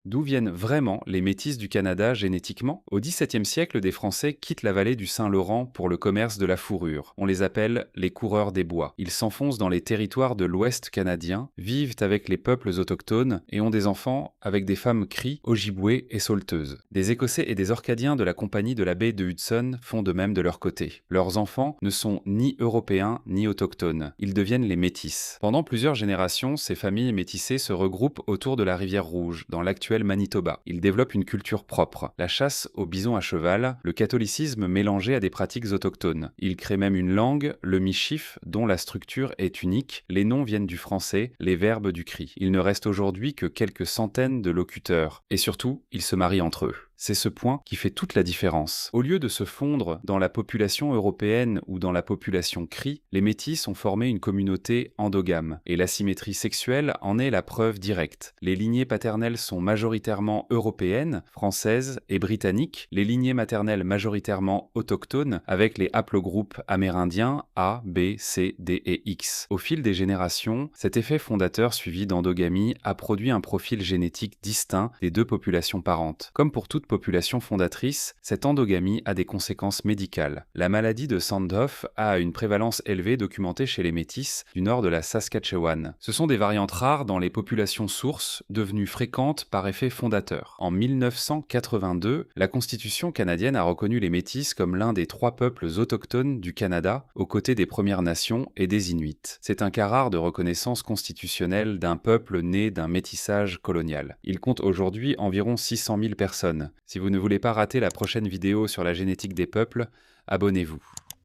D'où viennent vraiment les métis du Canada génétiquement? Au XVIIe siècle, des Français quittent la vallée du Saint-Laurent pour le commerce de la fourrure. On les appelle les coureurs des bois. Ils s'enfoncent dans les territoires de l'Ouest canadien, vivent avec les peuples autochtones et ont des enfants avec des femmes cries, ojibwés et sauleteuses. Des Écossais et des Orcadiens de la compagnie de la baie de Hudson font de même de leur côté. Leurs enfants ne sont ni européens ni autochtones. Ils deviennent les métis. Pendant plusieurs générations, ces familles métissées se regroupent autour de la rivière Rouge, dans l'actuel Manitoba. Ils développent une culture propre, la chasse au bison à cheval, le catholicisme mélangé à des pratiques autochtones. Ils créent même une langue, le michif, dont la structure est unique, les noms viennent du français, les verbes du cri. Il ne reste aujourd'hui que quelques centaines de locuteurs. Et surtout, ils se marient entre eux. C'est ce point qui fait toute la différence. Au lieu de se fondre dans la population européenne ou dans la population cri, les métis ont formé une communauté endogame, et l'asymétrie sexuelle en est la preuve directe. Les lignées paternelles sont majoritairement européennes, françaises et britanniques, les lignées maternelles majoritairement autochtones, avec les haplogroupes amérindiens A, B, C, D et X. Au fil des générations, cet effet fondateur suivi d'endogamie a produit un profil génétique distinct des deux populations parentes. Comme pour toute population fondatrice, cette endogamie a des conséquences médicales. La maladie de Sandhoff a une prévalence élevée documentée chez les métis du nord de la Saskatchewan. Ce sont des variantes rares dans les populations sources, devenues fréquentes par effet fondateur. En 1982, la Constitution canadienne a reconnu les métis comme l'un des 3 peuples autochtones du Canada, aux côtés des Premières Nations et des Inuits. C'est un cas rare de reconnaissance constitutionnelle d'un peuple né d'un métissage colonial. Il compte aujourd'hui environ 600 000 personnes. Si vous ne voulez pas rater la prochaine vidéo sur la génétique des peuples, abonnez-vous.